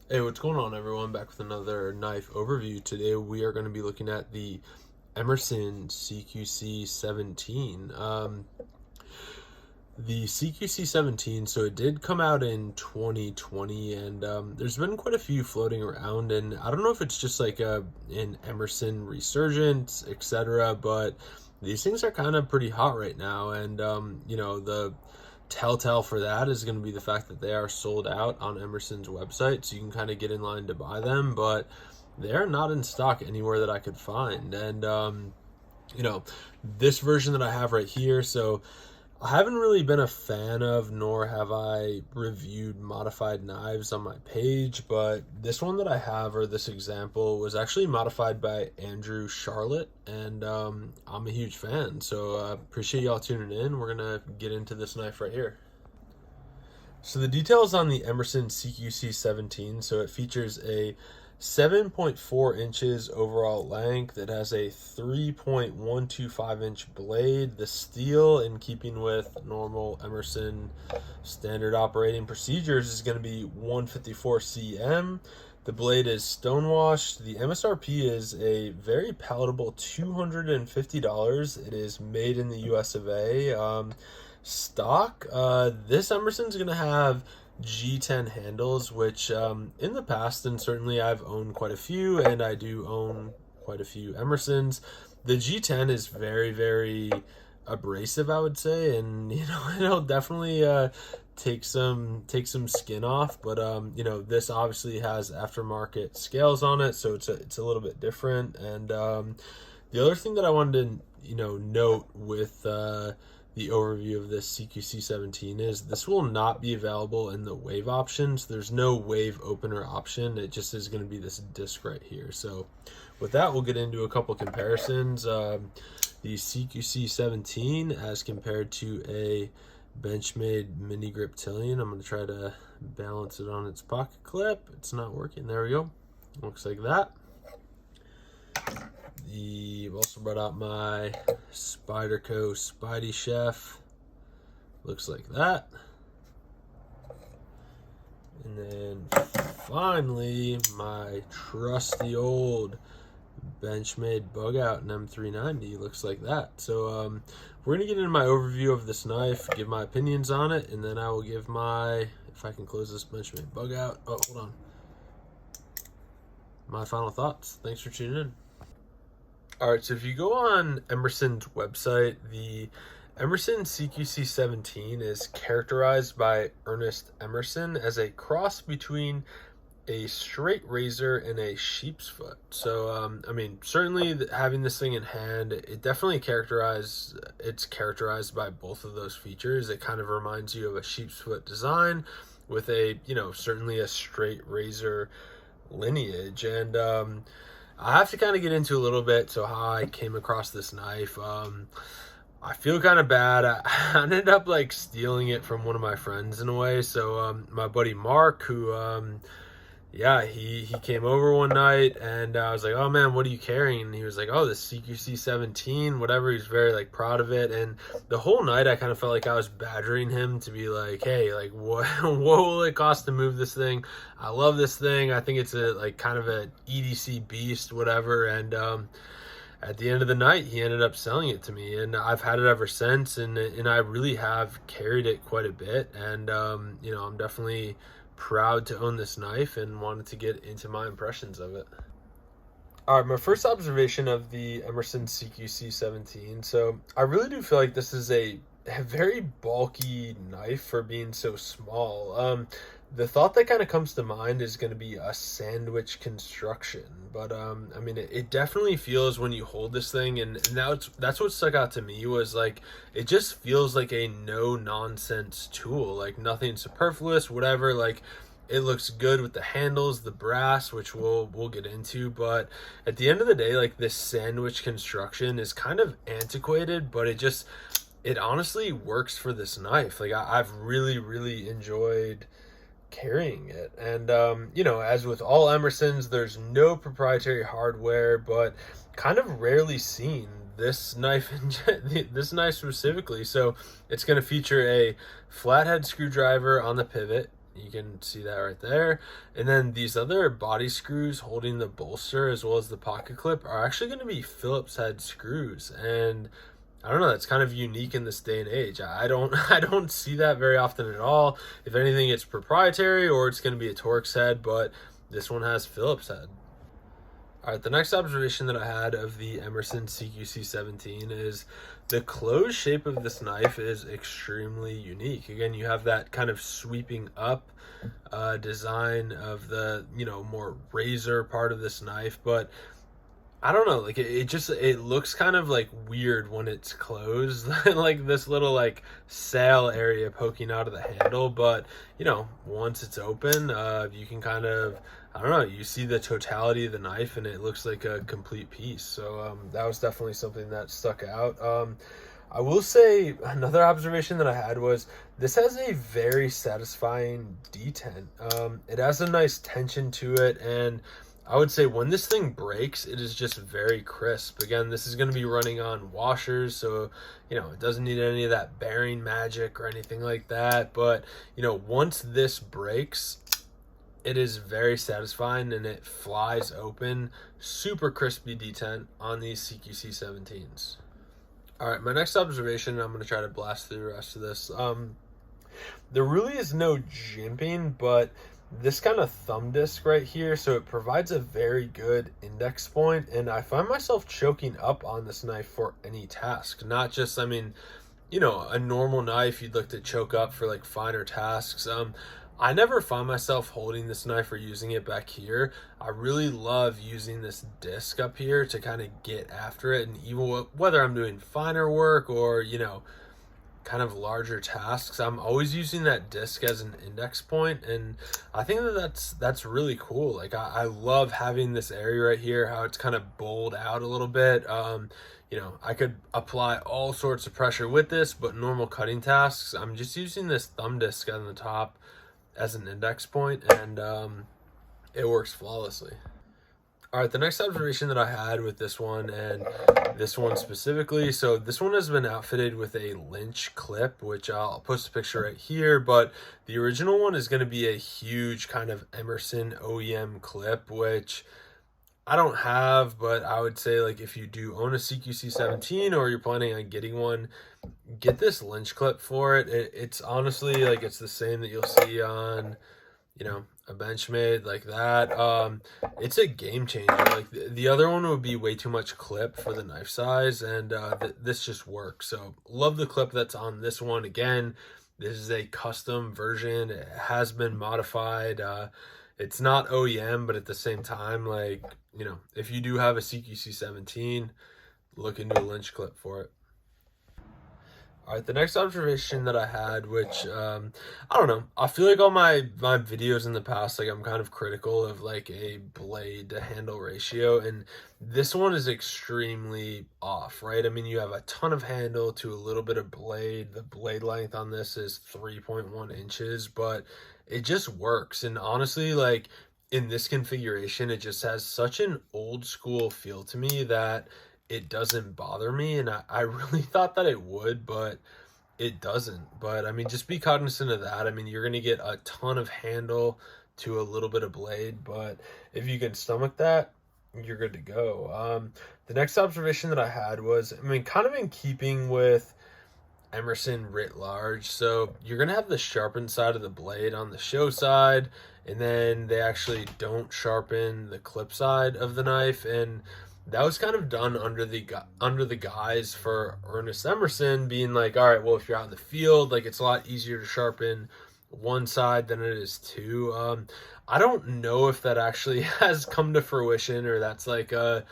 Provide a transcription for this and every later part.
Hey, what's going on, everyone? Back with another knife overview. Today we are going to be looking at the Emerson CQC-17. The CQC-17, so it did come out in 2020, and there's been quite a few floating around, and I don't know if it's just like an Emerson resurgence, etc., but these things are kind of pretty hot right now, and the telltale for that is going to be the fact that they are sold out on Emerson's website, so you can kind of get in line to buy them, but they're not in stock anywhere that I could find. And you know, this version that I have right here, so I haven't really been a fan of, nor have I reviewed modified knives on my page, but this one that I have, or this example, was actually modified by Andrew Charlotte, and I'm a huge fan, so appreciate y'all tuning in. We're gonna get into this knife right here. So the details on the Emerson CQC-17, so it features a 7.4 inches overall length. It has a 3.125 inch blade. The steel, in keeping with normal Emerson standard operating procedures, is going to be 154 cm. The blade is stonewashed. The MSRP is a very palatable $250. It is made in the US of A. Stock, this Emerson's going to have G10 handles, which in the past, and certainly I've owned quite a few, and I do own quite a few Emersons. The G10 is very, very abrasive, I would say, and it'll definitely take some skin off. But this obviously has aftermarket scales on it, so it's a little bit different. And the other thing that I wanted to note with the overview of this CQC-17 is this will not be available in the wave options. There's no wave opener option. It just is going to be this disc right here. So with that, we'll get into a couple comparisons. The CQC-17 as compared to a Benchmade mini grip Tillion. I'm going to try to balance it on its pocket clip. It's not working. There we go. Looks like that. I've also brought out my Spyderco Spidey Chef. Looks like that. And then finally, my trusty old Benchmade Bug Out in M390. Looks like that. So we're going to get into my overview of this knife, give my opinions on it, and then I will give my, if I can close this Benchmade Bug Out. Oh, hold on. My final thoughts. Thanks for tuning in. All right, so if you go on Emerson's website, the Emerson CQC-17 is characterized by Ernest Emerson as a cross between a straight razor and a sheep's foot. So, certainly having this thing in hand, it definitely it's characterized by both of those features. It kind of reminds you of a sheep's foot design with a, certainly a straight razor lineage. And, I have to kind of get into a little bit how I came across this knife. I feel kind of bad. I ended up like stealing it from one of my friends in a way. So my buddy Mark, who he came over one night, and I was like, "Oh man, what are you carrying?" And he was like, "Oh, this CQC-17, whatever." He's very like proud of it, and the whole night I kind of felt like I was badgering him to be like, "Hey, like what will it cost to move this thing? I love this thing. I think it's a like kind of a EDC beast, whatever." And at the end of the night, he ended up selling it to me, and I've had it ever since, and I really have carried it quite a bit, and I'm definitely proud to own this knife and wanted to get into my impressions of it. All right, my first observation of the Emerson CQC-17. So I really do feel like this is a very bulky knife for being so small. The thought that kind of comes to mind is going to be a sandwich construction, but it definitely feels when you hold this thing, and that's what stuck out to me was like it just feels like a no nonsense tool, like nothing superfluous, whatever. Like it looks good with the handles, the brass, which we'll get into, but at the end of the day, like this sandwich construction is kind of antiquated, but it honestly works for this knife. Like I've really enjoyed carrying it. And as with all Emersons, there's no proprietary hardware, but kind of rarely seen this knife this knife specifically. So it's going to feature a flathead screwdriver on the pivot. You can see that right there. And then these other body screws holding the bolster as well as the pocket clip are actually going to be Phillips head screws. And I don't know, that's kind of unique in this day and age. I don't I don't see that very often at all. If anything, it's proprietary or it's going to be a Torx head, but this one has Phillips head. All right, the next observation that I had of the Emerson CQC-17 is the closed shape of this knife is extremely unique. Again, you have that kind of sweeping up design of the, more razor part of this knife, but I don't know, like it looks kind of like weird when it's closed, like this little like sail area poking out of the handle. But once it's open, you can kind of, I don't know, you see the totality of the knife and it looks like a complete piece. So that was definitely something that stuck out. I will say another observation that I had was this has a very satisfying detent. It has a nice tension to it, and I would say when this thing breaks, it is just very crisp. Again, this is going to be running on washers, so, it doesn't need any of that bearing magic or anything like that. But, once this breaks, it is very satisfying and it flies open. Super crispy detent on these CQC-17s. All right, my next observation, I'm going to try to blast through the rest of this. There really is no jimping, but this kind of thumb disc right here, so it provides a very good index point, and I find myself choking up on this knife for any task, not just, a normal knife you'd look to choke up for like finer tasks. I never find myself holding this knife or using it back here. I really love using this disc up here to kind of get after it, and even whether I'm doing finer work or kind of larger tasks, I'm always using that disc as an index point, and I think that's really cool. Like I love having this area right here, how it's kind of bowled out a little bit. I could apply all sorts of pressure with this, but normal cutting tasks, I'm just using this thumb disc on the top as an index point, and it works flawlessly. All right, the next observation that I had with this one, and this one specifically, so this one has been outfitted with a Lynch clip, which I'll post a picture right here, but the original one is going to be a huge kind of Emerson OEM clip, which I don't have, but I would say, like, if you do own a CQC-17 or you're planning on getting one, get this Lynch clip for it. It's honestly, like, it's the same that you'll see on, a Benchmade like that. It's a game changer. Like the other one would be way too much clip for the knife size, and this just works. So love the clip that's on this one. Again, this is a custom version. It has been modified. It's not OEM, but at the same time, like, if you do have a CQC-17, look into a Lynch clip for it. All right, the next observation that I had, which, I don't know, I feel like all my videos in the past, like, I'm kind of critical of, like, a blade to handle ratio, and this one is extremely off, right? I mean, you have a ton of handle to a little bit of blade. The blade length on this is 3.1 inches, but it just works, and honestly, like, in this configuration, it just has such an old school feel to me that it doesn't bother me, and I really thought that it would, but it doesn't. But I mean, just be cognizant of that. I mean, you're going to get a ton of handle to a little bit of blade, but if you can stomach that, you're good to go. The next observation that I had was, I mean, kind of in keeping with Emerson writ large, so you're going to have the sharpened side of the blade on the show side, and then they actually don't sharpen the clip side of the knife, and that was kind of done under the guise for Ernest Emerson being like, all right, well, if you're out in the field, like, it's a lot easier to sharpen one side than it is two. I don't know if that actually has come to fruition or that's like a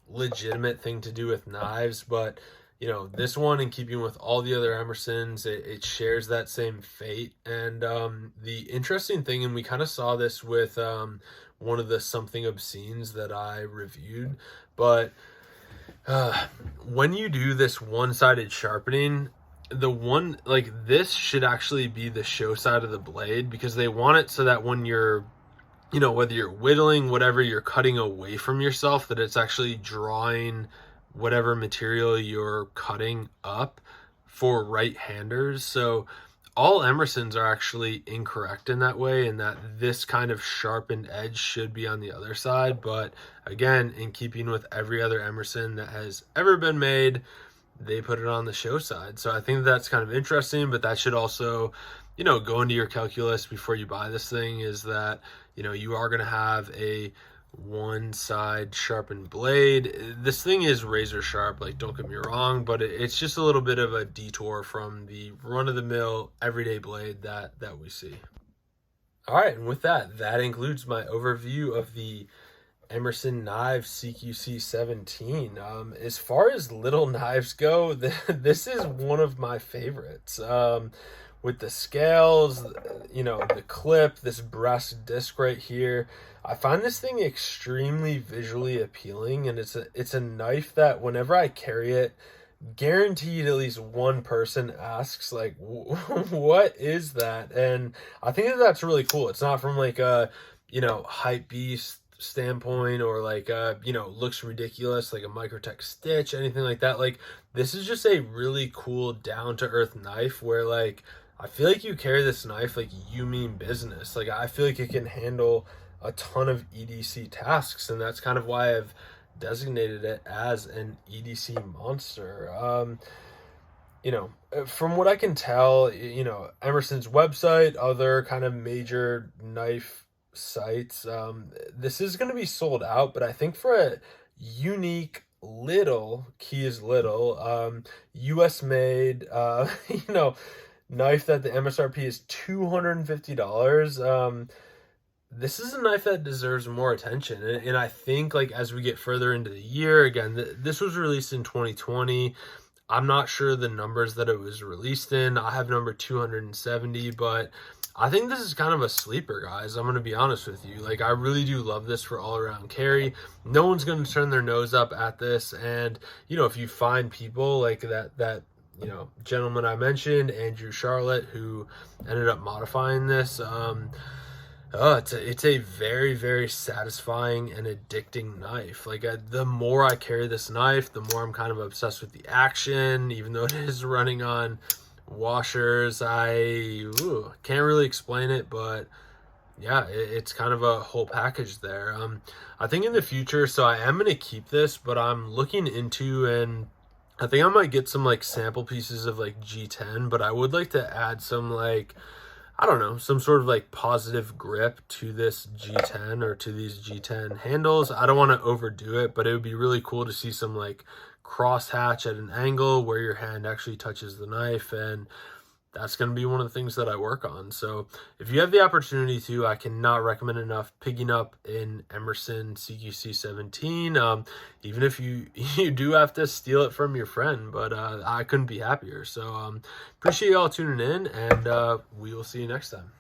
legitimate thing to do with knives, but this one, in keeping with all the other Emersons, it shares that same fate. And the interesting thing, and we kind of saw this with one of the Something Obscenes that I reviewed, but when you do this one-sided sharpening, this should actually be the show side of the blade, because they want it so that when you're, whether you're whittling, whatever you're cutting away from yourself, that it's actually drawing whatever material you're cutting up for right-handers. So all Emersons are actually incorrect in that way, in that this kind of sharpened edge should be on the other side. But again, in keeping with every other Emerson that has ever been made, they put it on the show side. So I think that's kind of interesting, but that should also, go into your calculus before you buy this thing, is that, you are going to have a one side sharpened blade. This thing is razor sharp, like, don't get me wrong, but it's just a little bit of a detour from the run-of-the-mill everyday blade that we see. All right, and with that includes my overview of the Emerson knife CQC-17. As far as little knives go, this is one of my favorites. With the scales, the clip, this brass disc right here, I find this thing extremely visually appealing, and it's a knife that whenever I carry it, guaranteed at least one person asks, like, what is that? And I think that's really cool. It's not from like a hype beast standpoint, or like looks ridiculous like a Microtech Stitch, anything like that. Like, this is just a really cool down to earth knife where, like, I feel like you carry this knife like you mean business. Like, I feel like it can handle a ton of EDC tasks, and that's kind of why I've designated it as an EDC monster. From what I can tell, Emerson's website, other kind of major knife sites, this is going to be sold out, but I think for a unique little, key is little, US made, knife that the MSRP is $250. This is a knife that deserves more attention. And I think, like, as we get further into the year, again, this was released in 2020. I'm not sure the numbers that it was released in. I have number 270, but I think this is kind of a sleeper, guys. I'm going to be honest with you. Like, I really do love this for all around carry. No one's going to turn their nose up at this. And, if you find people like that gentleman I mentioned, Andrew Charlotte, who ended up modifying this, it's a very, very satisfying and addicting knife. Like, the more I carry this knife, the more I'm kind of obsessed with the action, even though it is running on washers. I can't really explain it, but yeah, it's kind of a whole package there. I think in the future, so I am going to keep this, but I'm looking into, and I think I might get some like sample pieces of like G10, but I would like to add some, like, I don't know, some sort of like positive grip to this G10 or to these G10 handles. I don't want to overdo it, but it would be really cool to see some like cross hatch at an angle where your hand actually touches the knife, and that's going to be one of the things that I work on. So if you have the opportunity to, I cannot recommend enough picking up an Emerson CQC-17, even if you do have to steal it from your friend, but I couldn't be happier. So appreciate y'all tuning in, and we will see you next time.